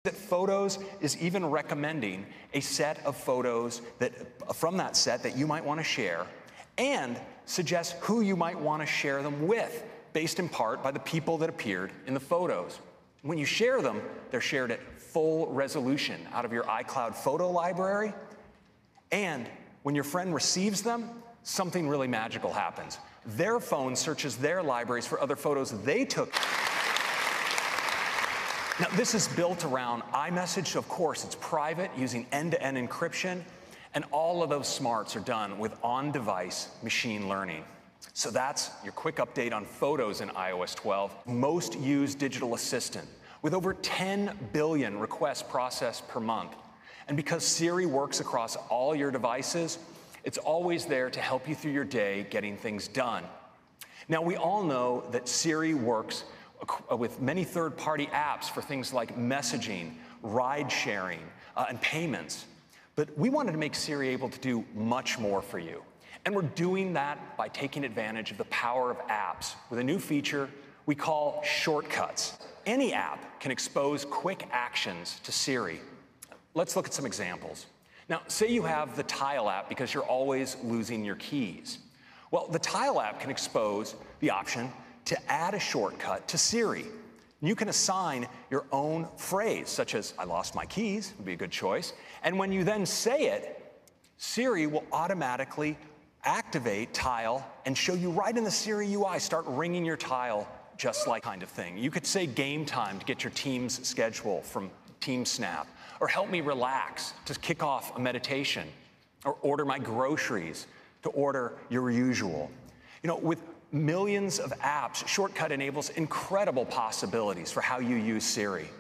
That Photos is even recommending a set of photos from that set that you might want to share, and suggests who you might want to share them with, based in part by the people that appeared in the photos. When you share them, they're shared at full resolution out of your iCloud photo library, and when your friend receives them, something really magical happens. Their phone searches their libraries for other photos they took. Now, this is built around iMessage, so of course it's private using end-to-end encryption, and all of those smarts are done with on-device machine learning. So that's your quick update on Photos in iOS 12. Most used digital assistant, with over 10 billion requests processed per month. And because Siri works across all your devices, it's always there to help you through your day getting things done. Now, we all know that Siri works with many third-party apps for things like messaging, ride-sharing, and payments. But we wanted to make Siri able to do much more for you. And we're doing that by taking advantage of the power of apps with a new feature we call shortcuts. Any app can expose quick actions to Siri. Let's look at some examples. Now, say you have the Tile app because you're always losing your keys. Well, the Tile app can expose the option to add a shortcut to Siri. You can assign your own phrase, such as, "I lost my keys," would be a good choice. And when you then say it, Siri will automatically activate Tile and show you right in the Siri UI, start ringing your Tile just like kind of thing. You could say game time to get your team's schedule from TeamSnap, or help me relax to kick off a meditation, or order my groceries to order your usual. You know, with millions of apps, Shortcut enables incredible possibilities for how you use Siri.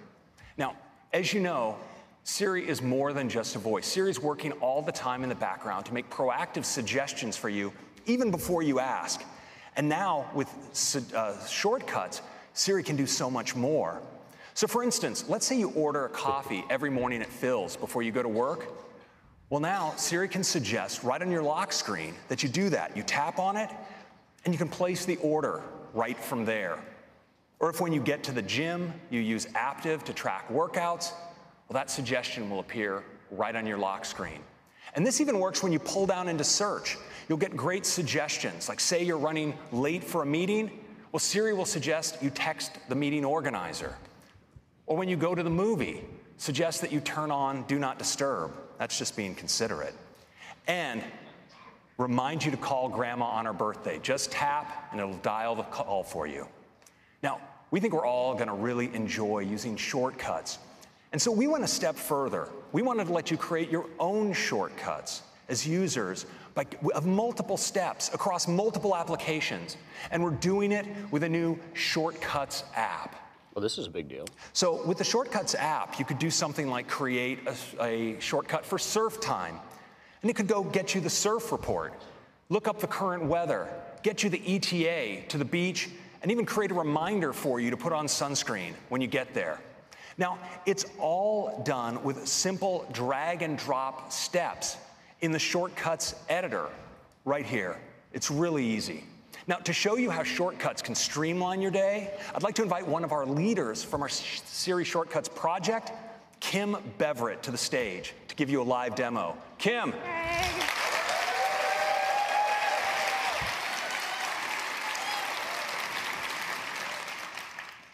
Now, as you know, Siri is more than just a voice. Siri is working all the time in the background to make proactive suggestions for you, even before you ask. And now, with shortcuts, Siri can do so much more. So for instance, let's say you order a coffee every morning at Phil's before you go to work. Well, now Siri can suggest right on your lock screen that you do that. You tap on it, and you can place the order right from there. Or if when you get to the gym, you use Aptiv to track workouts, well, that suggestion will appear right on your lock screen. And this even works when you pull down into search. You'll get great suggestions, like say you're running late for a meeting, well, Siri will suggest you text the meeting organizer. Or when you go to the movie, suggest that you turn on Do Not Disturb. That's just being considerate. And remind you to call Grandma on her birthday. Just tap, and it'll dial the call for you. Now, we think we're all going to really enjoy using shortcuts. And so we went a step further. We wanted to let you create your own shortcuts as users of multiple steps across multiple applications. And we're doing it with a new Shortcuts app. Well, this is a big deal. So with the Shortcuts app, you could do something like create a shortcut for surf time. And it could go get you the surf report, look up the current weather, get you the ETA to the beach, and even create a reminder for you to put on sunscreen when you get there. Now, it's all done with simple drag and drop steps in the Shortcuts editor right here. It's really easy. Now, to show you how shortcuts can streamline your day, I'd like to invite one of our leaders from our Siri Shortcuts project, Kim Beverett, to the stage to give you a live demo. Kim. Greg.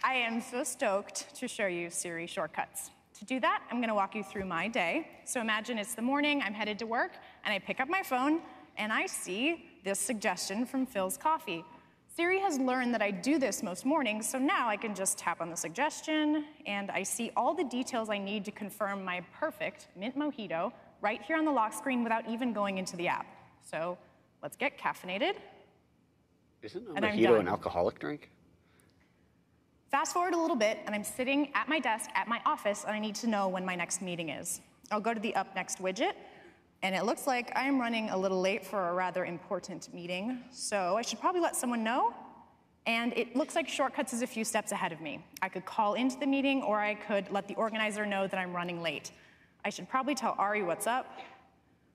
I am so stoked to show you Siri Shortcuts. To do that, I'm going to walk you through my day. So imagine it's the morning, I'm headed to work, and I pick up my phone, and I see this suggestion from Phil's Coffee. Siri has learned that I do this most mornings, so now I can just tap on the suggestion, and I see all the details I need to confirm my perfect mint mojito right here on the lock screen without even going into the app. So let's get caffeinated. Isn't a mojito an alcoholic drink? Fast forward a little bit, and I'm sitting at my desk at my office, and I need to know when my next meeting is. I'll go to the Up Next widget, and it looks like I'm running a little late for a rather important meeting, so I should probably let someone know. And it looks like Shortcuts is a few steps ahead of me. I could call into the meeting, or I could let the organizer know that I'm running late. I should probably tell Ari what's up.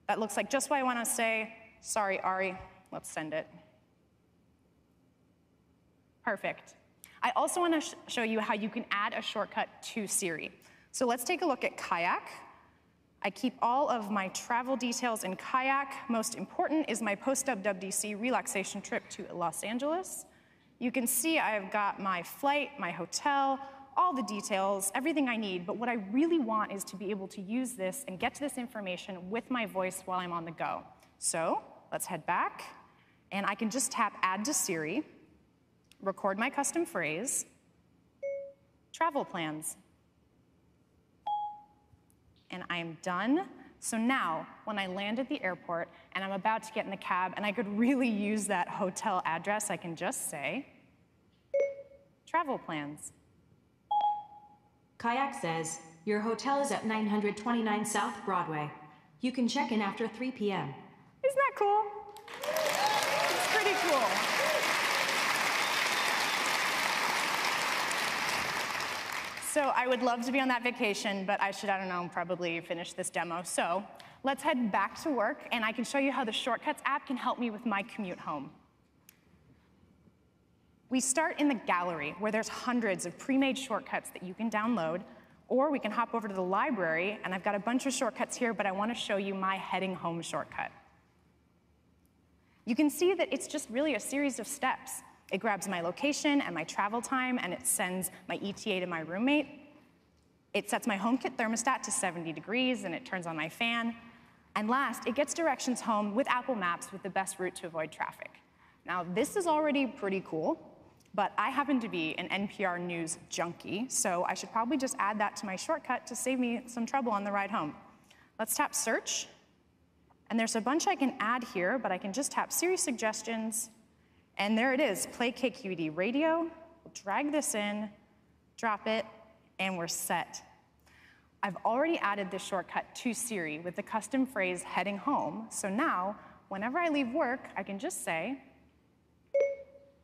That looks like just what I want to say. Sorry, Ari. Let's send it. Perfect. I also want to show you how you can add a shortcut to Siri. So let's take a look at Kayak. I keep all of my travel details in Kayak. Most important is my post-Wwdc relaxation trip to Los Angeles. You can see I've got my flight, my hotel, all the details, everything I need, but what I really want is to be able to use this and get to this information with my voice while I'm on the go. So let's head back, and I can just tap Add to Siri, record my custom phrase, travel plans, and I am done. So now, when I land at the airport and I'm about to get in the cab and I could really use that hotel address, I can just say, travel plans. Kayak says, your hotel is at 929 South Broadway. You can check in after 3 p.m. Isn't that cool? It's pretty cool. So I would love to be on that vacation, but I should, I don't know, probably finish this demo. So let's head back to work, and I can show you how the Shortcuts app can help me with my commute home. We start in the gallery, where there's hundreds of pre-made shortcuts that you can download, or we can hop over to the library, and I've got a bunch of shortcuts here, but I want to show you my heading home shortcut. You can see that it's just really a series of steps. It grabs my location and my travel time, and it sends my ETA to my roommate. It sets my HomeKit thermostat to 70 degrees, and it turns on my fan. And last, it gets directions home with Apple Maps with the best route to avoid traffic. Now, this is already pretty cool, but I happen to be an NPR News junkie, so I should probably just add that to my shortcut to save me some trouble on the ride home. Let's tap Search, and there's a bunch I can add here, but I can just tap Siri Suggestions, and there it is, Play KQED Radio. We'll drag this in, drop it, and we're set. I've already added this shortcut to Siri with the custom phrase heading home, so now, whenever I leave work, I can just say,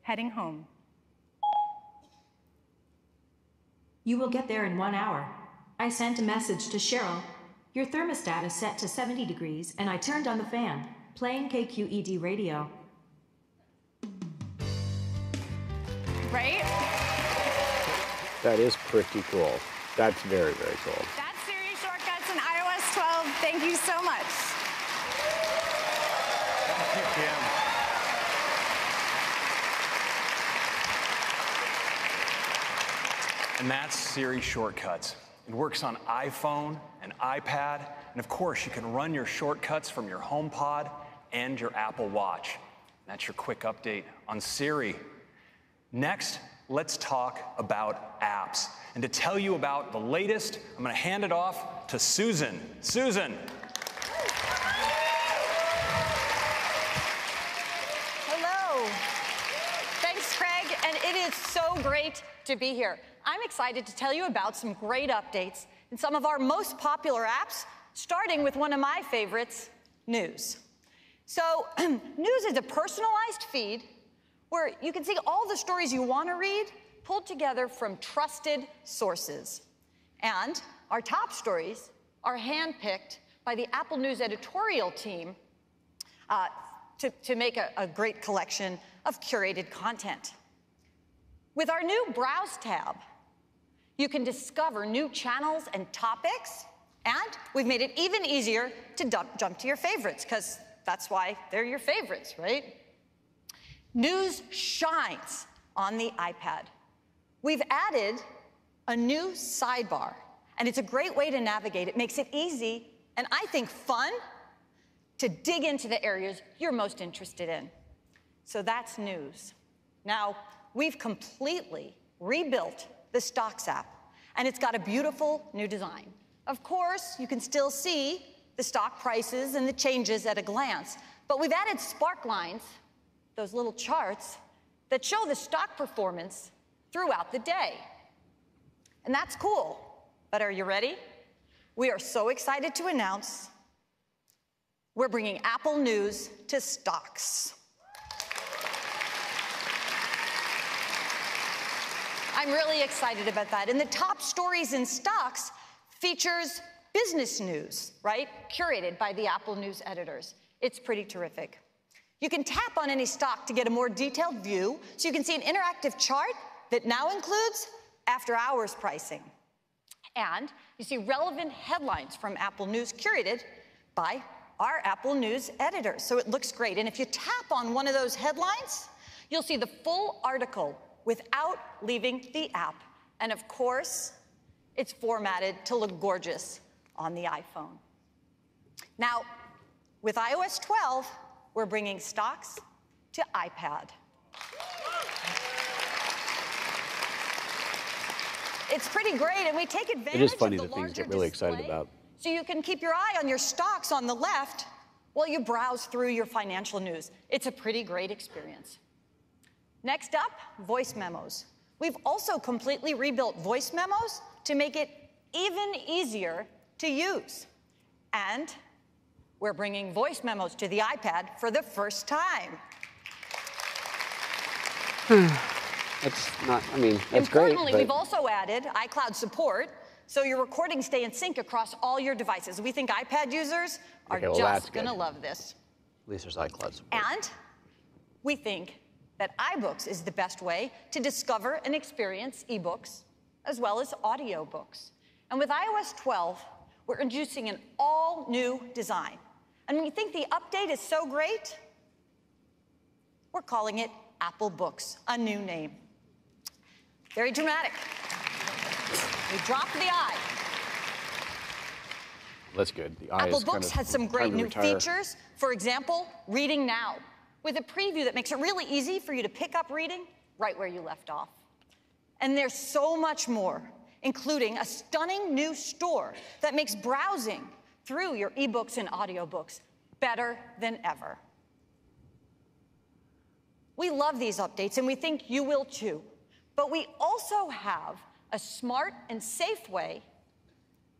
heading home. You will get there in 1 hour. I sent a message to Cheryl. Your thermostat is set to 70 degrees, and I turned on the fan, playing KQED radio. Right? That is pretty cool. That's very, very cool. That's Siri Shortcuts in iOS 12. Thank you so much. Thank you, Kim. And that's Siri Shortcuts. It works on iPhone and iPad, and of course, you can run your shortcuts from your HomePod and your Apple Watch. That's your quick update on Siri. Next, let's talk about apps. And to tell you about the latest, I'm going to hand it off to Susan. Susan. Hello. Thanks, Craig, and it is so great to be here. I'm excited to tell you about some great updates in some of our most popular apps, starting with one of my favorites, News. So, News is a personalized feed where you can see all the stories you want to read pulled together from trusted sources. And our top stories are handpicked by the Apple News editorial team to make a great collection of curated content. With our new Browse tab, you can discover new channels and topics, and we've made it even easier to jump to your favorites, because that's why they're your favorites, right? News shines on the iPad. We've added a new sidebar, and it's a great way to navigate. It makes it easy, and I think fun, to dig into the areas you're most interested in. So that's News. Now, we've completely rebuilt the Stocks app, and it's got a beautiful new design. Of course, you can still see the stock prices and the changes at a glance, but we've added spark lines, those little charts, that show the stock performance throughout the day. And that's cool, but are you ready? We are so excited to announce we're bringing Apple News to Stocks. I'm really excited about that. And the top stories in Stocks features business news, right? Curated by the Apple News editors. It's pretty terrific. You can tap on any stock to get a more detailed view, so you can see an interactive chart that now includes after-hours pricing. And you see relevant headlines from Apple News curated by our Apple News editors. So it looks great. And if you tap on one of those headlines, you'll see the full article without leaving the app. And of course, it's formatted to look gorgeous on the iPhone. Now, with iOS 12, we're bringing stocks to iPad. It's pretty great, and we take advantage of the larger display. It is funny the things to get really excited about. So you can keep your eye on your stocks on the left while you browse through your financial news. It's a pretty great experience. Next up, voice memos. We've also completely rebuilt voice memos to make it even easier to use. And we're bringing voice memos to the iPad for the first time. That's not, I mean, that's Importantly, great. we've also added iCloud support, so your recordings stay in sync across all your devices. We think iPad users are just going to love this. At least there's iCloud support. And we think that iBooks is the best way to discover and experience ebooks, as well as audiobooks. And with iOS 12, we're introducing an all-new design. And we think the update is so great, we're calling it Apple Books, a new name. Very dramatic. We dropped the I. That's good. The I Apple is Books kind of has some great new retire. features. For example, Reading Now, with a preview that makes it really easy for you to pick up reading right where you left off. And there's so much more, including a stunning new store that makes browsing through your ebooks and audiobooks better than ever. We love these updates, and we think you will too. But we also have a smart and safe way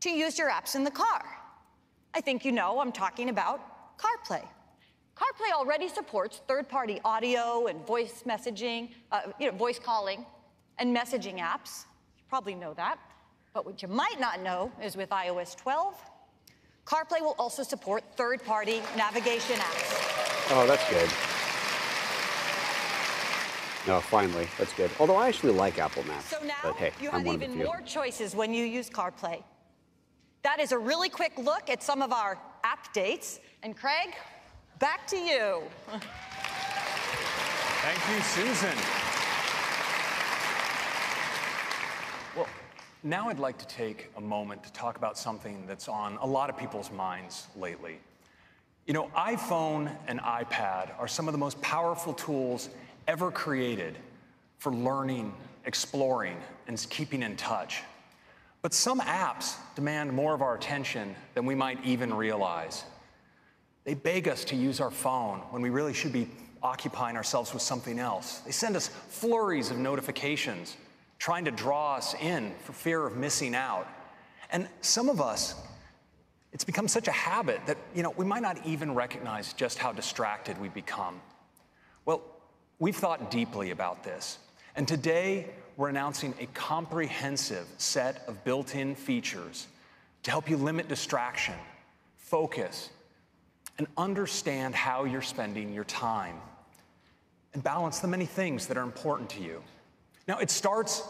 to use your apps in the car. I think you know I'm talking about CarPlay. CarPlay already supports third-party audio and voice messaging, voice calling and messaging apps. You probably know that. But what you might not know is with iOS 12, CarPlay will also support third-party navigation apps. Oh, that's good. No, finally, that's good. Although I actually like Apple Maps. So now but, hey, you I'm have one of the even few. more choices when you use CarPlay. That is a really quick look at some of our app dates. And Craig, back to you. Thank you, Susan. Well, now I'd like to take a moment to talk about something that's on a lot of people's minds lately. You know, iPhone and iPad are some of the most powerful tools ever created for learning, exploring, and keeping in touch. But some apps demand more of our attention than we might even realize. They beg us to use our phone when we really should be occupying ourselves with something else. They send us flurries of notifications, trying to draw us in for fear of missing out. And some of us, it's become such a habit that, we might not even recognize just how distracted we've become. Well, we've thought deeply about this, and today we're announcing a comprehensive set of built-in features to help you limit distraction, focus, and understand how you're spending your time, and balance the many things that are important to you. Now, it starts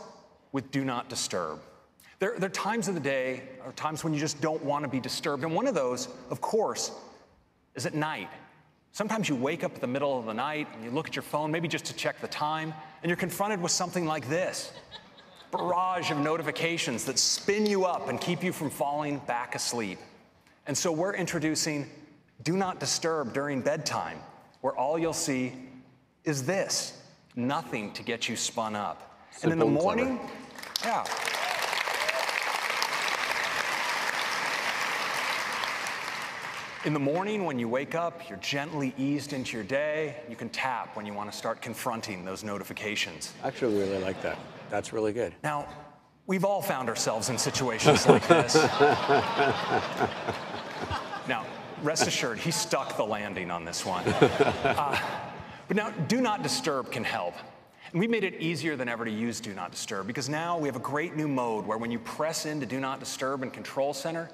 with Do Not Disturb. There are times of the day, or times when you just don't want to be disturbed, and one of those, of course, is at night. Sometimes you wake up in the middle of the night and you look at your phone, maybe just to check the time, and you're confronted with something like this. Barrage of notifications that spin you up and keep you from falling back asleep. And so we're introducing Do Not Disturb during bedtime, where all you'll see is this, nothing to get you spun up. Simple and in the morning, clever. yeah. In the morning, when you wake up, you're gently eased into your day. You can tap when you want to start confronting those notifications. Actually, we really like that. That's really good. Now, we've all found ourselves in situations like this. Now, rest assured, he stuck the landing on this one. But now, Do Not Disturb can help. And we made it easier than ever to use Do Not Disturb, because now we have a great new mode where when you press into Do Not Disturb in Control Center,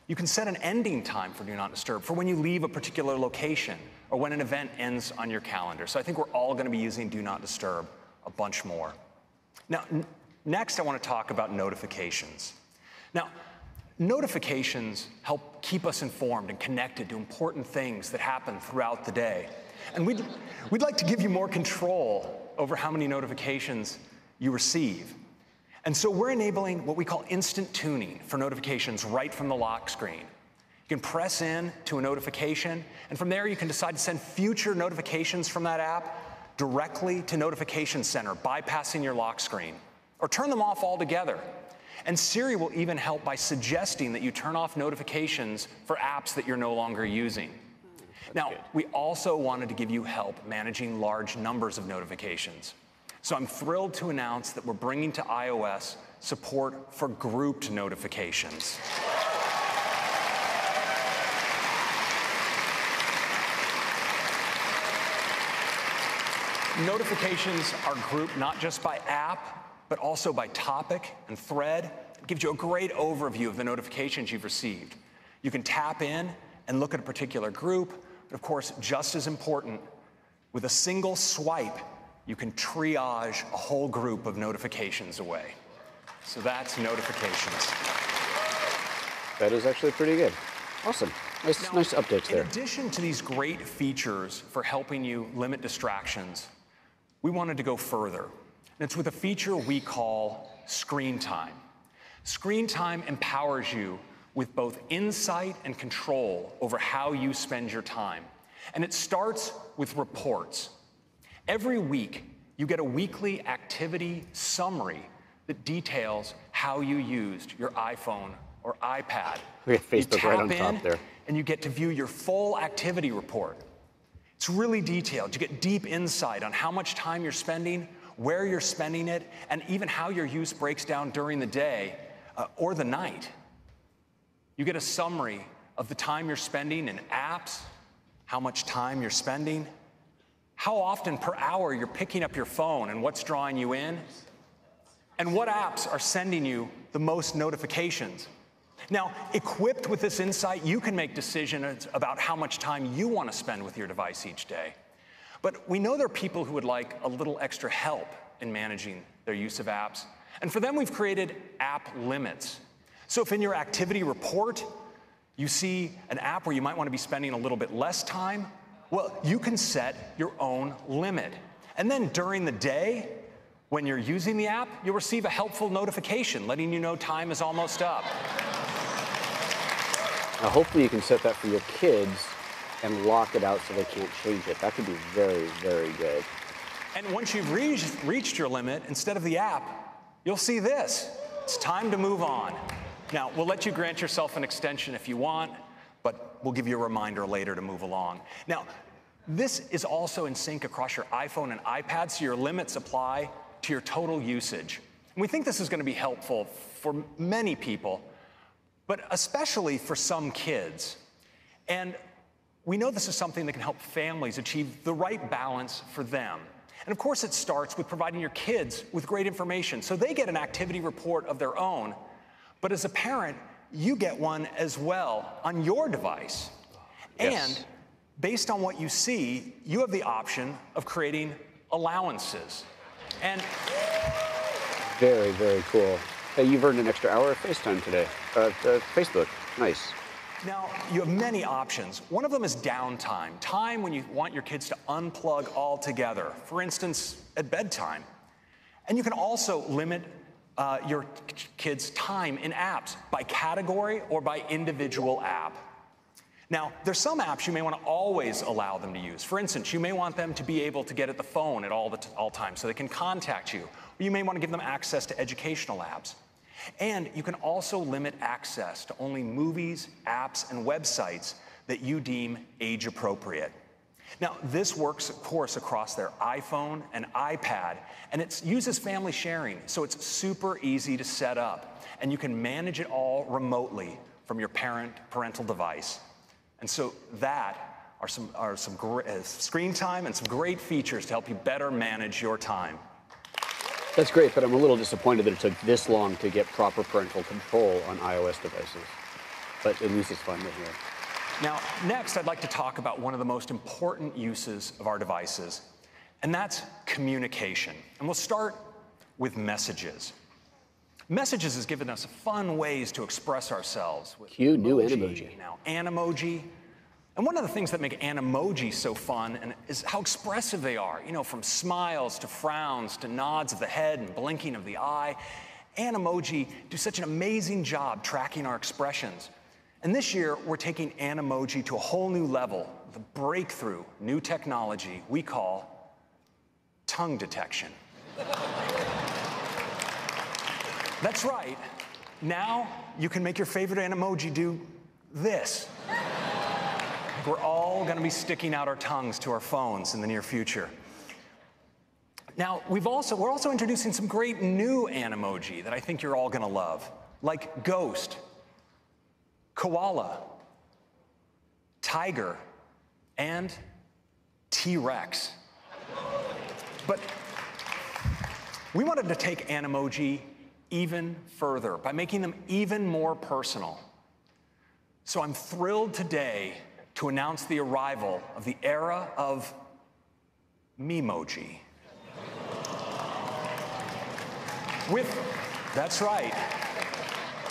you can set an ending time for Do Not Disturb, for when you leave a particular location or when an event ends on your calendar. So I think we're all going to be using Do Not Disturb a bunch more. Now, next I want to talk about notifications. Now, notifications help keep us informed and connected to important things that happen throughout the day. And we'd like to give you more control over how many notifications you receive. And so we're enabling what we call instant tuning for notifications right from the lock screen. You can press in to a notification, and from there you can decide to send future notifications from that app directly to Notification Center, bypassing your lock screen, or turn them off altogether. And Siri will even help by suggesting that you turn off notifications for apps that you're no longer using. Now, we also wanted to give you help managing large numbers of notifications. So I'm thrilled to announce that we're bringing to iOS support for grouped notifications. Notifications are grouped not just by app, but also by topic and thread. It gives you a great overview of the notifications you've received. You can tap in and look at a particular group, but of course, just as important, with a single swipe, you can triage a whole group of notifications away. So that's notifications. That is actually pretty good. Awesome. Nice updates there. In addition to these great features for helping you limit distractions, we wanted to go further. And it's with a feature we call Screen Time. Screen Time empowers you with both insight and control over how you spend your time. And it starts with reports. Every week, you get a weekly activity summary that details how you used your iPhone or iPad. We have Facebook right on top there. And you get to view your full activity report. It's really detailed. You get deep insight on how much time you're spending, where you're spending it, and even how your use breaks down during the day or the night. You get a summary of the time you're spending in apps, how much time you're spending, how often per hour you're picking up your phone and what's drawing you in, and what apps are sending you the most notifications. Now, equipped with this insight, you can make decisions about how much time you want to spend with your device each day. But we know there are people who would like a little extra help in managing their use of apps. And for them, we've created app limits. So if in your activity report, you see an app where you might want to be spending a little bit less time, well, you can set your own limit. And then during the day, when you're using the app, you'll receive a helpful notification letting you know time is almost up. Now, hopefully you can set that for your kids and lock it out so they can't change it. That could be very, very good. And once you've reached your limit, instead of the app, you'll see this. It's time to move on. Now, we'll let you grant yourself an extension if you want, but we'll give you a reminder later to move along. Now, this is also in sync across your iPhone and iPad, so your limits apply to your total usage. And we think this is going to be helpful for many people, but especially for some kids. And we know this is something that can help families achieve the right balance for them. And of course, it starts with providing your kids with great information so they get an activity report of their own. But as a parent, you get one as well on your device. Yes. And based on what you see, you have the option of creating allowances. And very, very cool. Hey, you've earned an extra hour of FaceTime today. Facebook, nice. Now, you have many options. One of them is downtime, time when you want your kids to unplug altogether, for instance, at bedtime. And you can also limit your kids' time in apps by category or by individual app. Now, there's some apps you may want to always allow them to use. For instance, you may want them to be able to get at the phone at all times so they can contact you. Or you may want to give them access to educational apps. And you can also limit access to only movies, apps, and websites that you deem age appropriate. Now, this works, of course, across their iPhone and iPad, and it uses family sharing, so it's super easy to set up. And you can manage it all remotely from your parental device. And so that are some great screen time and some great features to help you better manage your time. That's great, but I'm a little disappointed that it took this long to get proper parental control on iOS devices. But at least it's fun to hear. Now, next, I'd like to talk about one of the most important uses of our devices, and that's communication. And we'll start with messages. Messages has given us fun ways to express ourselves. With Cute new Animoji. Now, Animoji. And one of the things that make Animoji so fun is how expressive they are. You know, from smiles to frowns to nods of the head and blinking of the eye. Animoji do such an amazing job tracking our expressions. And this year, we're taking Animoji to a whole new level with a breakthrough new technology we call tongue detection. That's right. Now you can make your favorite Animoji do this. We're all going to be sticking out our tongues to our phones in the near future. Now, we're also introducing some great new Animoji that I think you're all going to love, like ghost, koala, tiger, and T-Rex. But we wanted to take Animoji even further by making them even more personal. So I'm thrilled today to announce the arrival of the era of Memoji. That's right.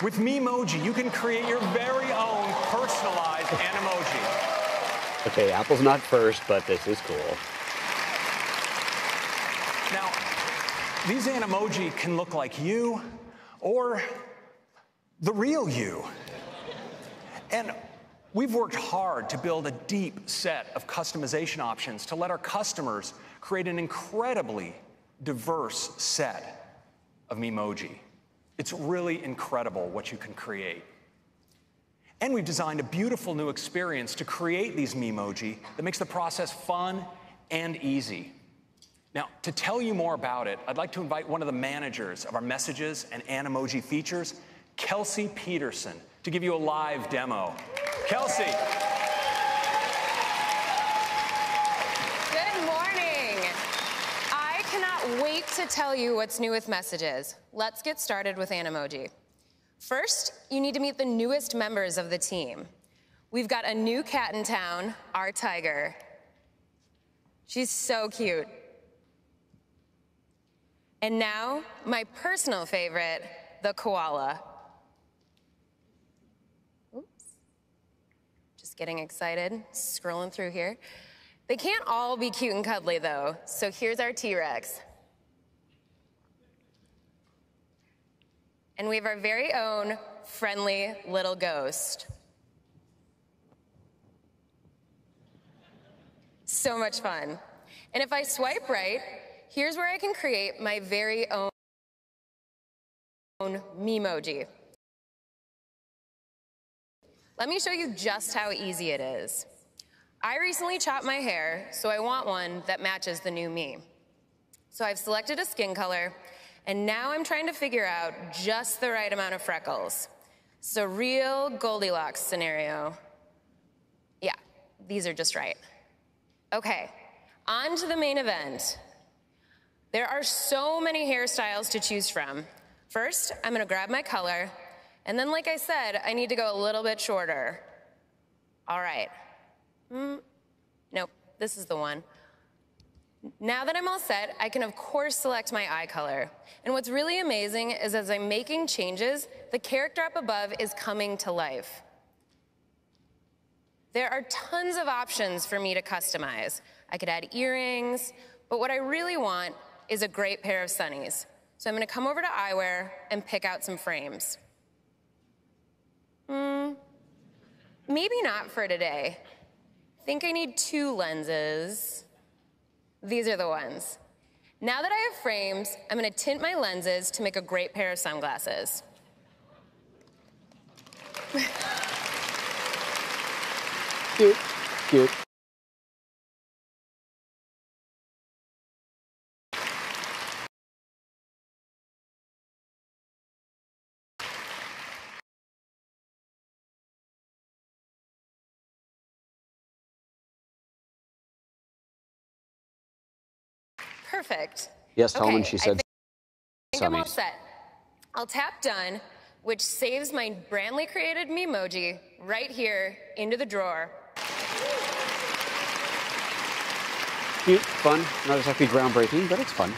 With Memoji, you can create your very own personalized Animoji. Okay, Apple's not first, but this is cool. Now, these Animoji can look like you or the real you. And we've worked hard to build a deep set of customization options to let our customers create an incredibly diverse set of Memoji. It's really incredible what you can create. And we've designed a beautiful new experience to create these Memoji that makes the process fun and easy. Now, to tell you more about it, I'd like to invite one of the managers of our messages and Animoji features, Kelsey Peterson, to give you a live demo. Kelsey. Good morning. I cannot wait to tell you what's new with messages. Let's get started with Animoji. First, you need to meet the newest members of the team. We've got a new cat in town, our tiger. She's so cute. And now, my personal favorite, the koala. Oops. Just getting excited, scrolling through here. They can't all be cute and cuddly, though, so here's our T-Rex. And we have our very own friendly little ghost. So much fun. And if I swipe right, here's where I can create my very own Memoji. Let me show you just how easy it is. I recently chopped my hair, so I want one that matches the new me. So I've selected a skin color, and now I'm trying to figure out just the right amount of freckles. It's a real Goldilocks scenario. Yeah, these are just right. Okay, on to the main event. There are so many hairstyles to choose from. First, I'm gonna grab my color, and then like I said, I need to go a little bit shorter. All right. Nope, this is the one. Now that I'm all set, I can of course select my eye color. And what's really amazing is as I'm making changes, the character up above is coming to life. There are tons of options for me to customize. I could add earrings, but what I really want is a great pair of sunnies. So I'm gonna come over to eyewear and pick out some frames. Maybe not for today. I think I need 2 lenses. These are the ones. Now that I have frames, I'm gonna tint my lenses to make a great pair of sunglasses. Cute, cute. Perfect. Yes, Helen, Okay, she said. I think I'm all set. I'll tap done, which saves my brandly created Memoji right here into the drawer. Cute, fun, not exactly groundbreaking, but it's fun.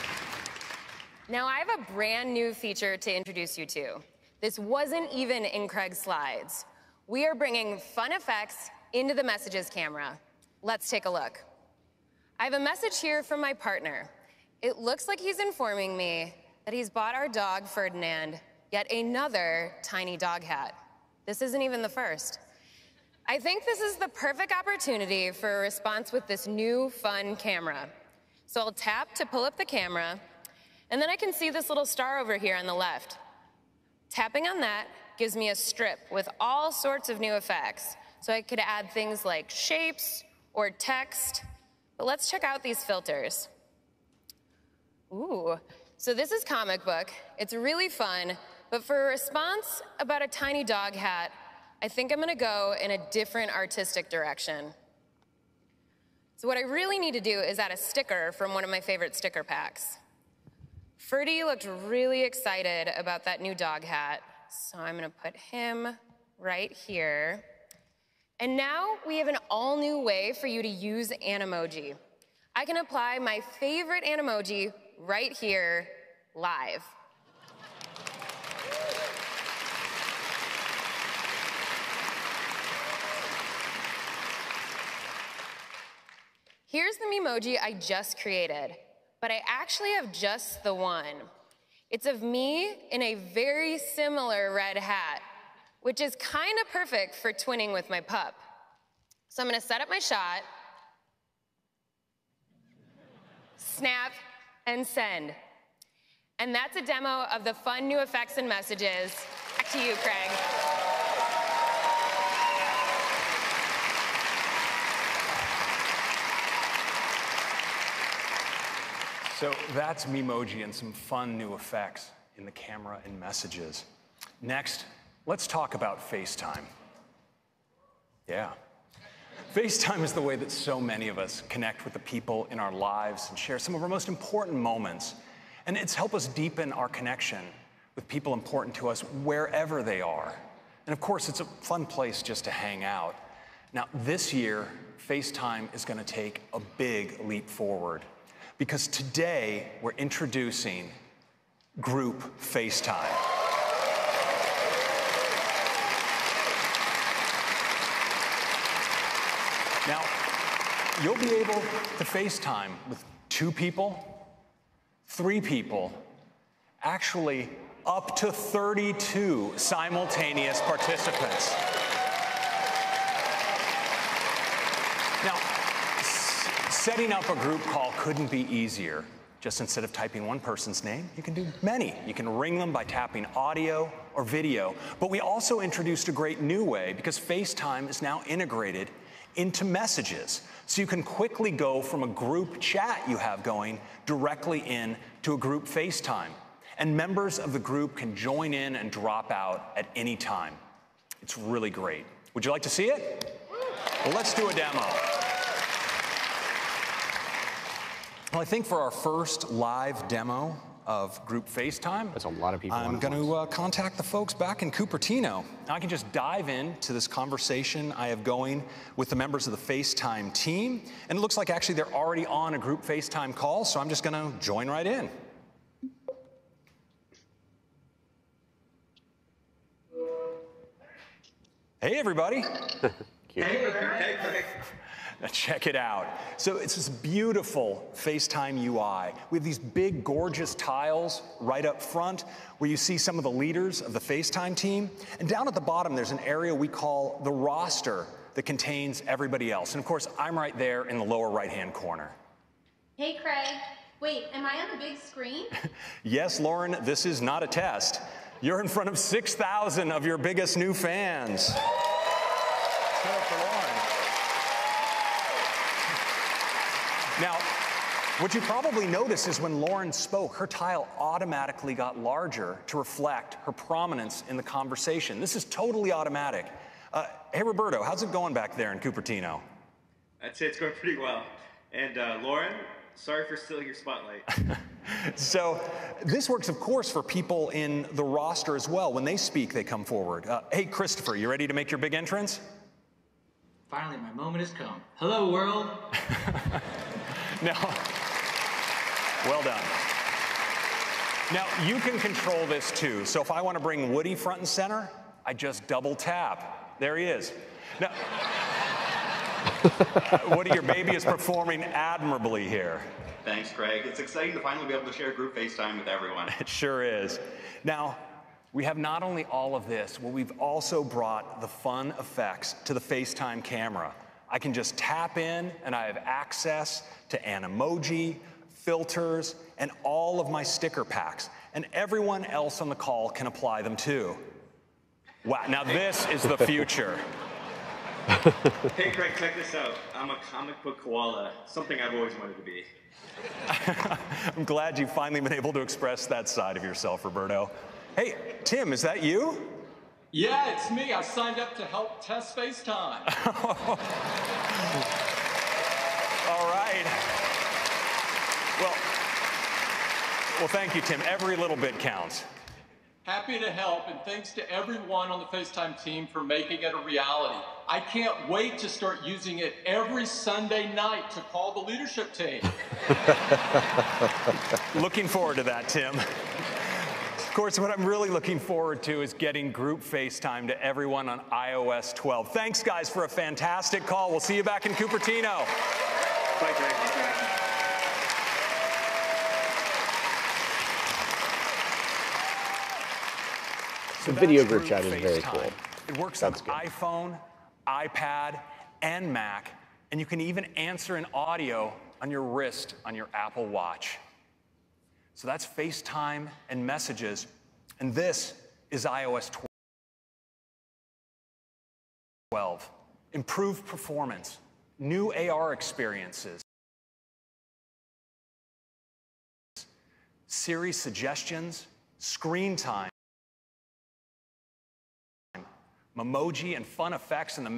Now I have a brand new feature to introduce you to. This wasn't even in Craig's slides. We are bringing fun effects into the messages camera. Let's take a look. I have a message here from my partner. It looks like he's informing me that he's bought our dog, Ferdinand, yet another tiny dog hat. This isn't even the first. I think this is the perfect opportunity for a response with this new fun camera. So I'll tap to pull up the camera, and then I can see this little star over here on the left. Tapping on that gives me a strip with all sorts of new effects. So I could add things like shapes or text, but let's check out these filters. Ooh, so this is comic book. It's really fun, but for a response about a tiny dog hat, I think I'm gonna go in a different artistic direction. So what I really need to do is add a sticker from one of my favorite sticker packs. Ferdy looked really excited about that new dog hat, so I'm gonna put him right here. And now we have an all new way for you to use Animoji. I can apply my favorite Animoji right here, live. Here's the Memoji I just created, but I actually have just the one. It's of me in a very similar red hat, which is kind of perfect for twinning with my pup. So I'm gonna set up my shot, snap, and send. And that's a demo of the fun new effects and messages. Back to you, Craig. So that's Memoji and some fun new effects in the camera and messages. Next, let's talk about FaceTime. Yeah. FaceTime is the way that so many of us connect with the people in our lives and share some of our most important moments. And it's helped us deepen our connection with people important to us wherever they are. And of course, it's a fun place just to hang out. Now, this year, FaceTime is going to take a big leap forward because today we're introducing Group FaceTime. Now, you'll be able to FaceTime with 2 people, 3 people, actually up to 32 simultaneous participants. Now, setting up a group call couldn't be easier. Just instead of typing one person's name, you can do many. You can ring them by tapping audio or video. But we also introduced a great new way because FaceTime is now integrated into messages. So you can quickly go from a group chat you have going directly in to a group FaceTime. And members of the group can join in and drop out at any time. It's really great. Would you like to see it? Well, let's do a demo. Well, I think for our first live demo of group FaceTime, that's a lot of people. I'm going to contact the folks back in Cupertino. Now I can just dive into this conversation I have going with the members of the FaceTime team. And it looks like actually they're already on a group FaceTime call, so I'm just going to join right in. Hey, everybody. Hey, Craig. Check it out. So it's this beautiful FaceTime UI. We have these big, gorgeous tiles right up front where you see some of the leaders of the FaceTime team. And down at the bottom, there's an area we call the roster that contains everybody else. And of course, I'm right there in the lower right-hand corner. Hey, Craig. Wait, am I on a big screen? Yes, Lauren, this is not a test. You're in front of 6,000 of your biggest new fans. Shout out for Lauren. Now, what you probably noticed is when Lauren spoke, her tile automatically got larger to reflect her prominence in the conversation. This is totally automatic. Hey, Roberto, how's it going back there in Cupertino? I'd say it's going pretty well. And Lauren, sorry for stealing your spotlight. So this works, of course, for people in the roster as well. When they speak, they come forward. Hey, Christopher, you ready to make your big entrance? Finally, my moment has come. Hello, world. No. Well done. Now, you can control this too. So if I want to bring Woody front and center, I just double tap. There he is. Now, Woody, your baby is performing admirably here. Thanks, Craig. It's exciting to finally be able to share group FaceTime with everyone. It sure is. Now, we have not only all of this, but we've also brought the fun effects to the FaceTime camera. I can just tap in and I have access to an emoji, filters, and all of my sticker packs. And everyone else on the call can apply them too. Wow, now this is the future. Hey, Craig, check this out. I'm a comic book koala, something I've always wanted to be. I'm glad you've finally been able to express that side of yourself, Roberto. Hey, Tim, is that you? Yeah, it's me. I signed up to help test FaceTime. All right. Well, thank you, Tim. Every little bit counts. Happy to help, and thanks to everyone on the FaceTime team for making it a reality. I can't wait to start using it every Sunday night to call the leadership team. Looking forward to that, Tim. Of course, what I'm really looking forward to is getting group FaceTime to everyone on iOS 12. Thanks, guys, for a fantastic call. We'll see you back in Cupertino. Bye, Craig. So video group chat is very cool. It works on iPhone, iPad, and Mac, and you can even answer in audio on your wrist on your Apple Watch. So that's FaceTime and messages, and this is iOS 12. Improved performance, new AR experiences, Siri suggestions, screen time, Memoji, and fun effects in the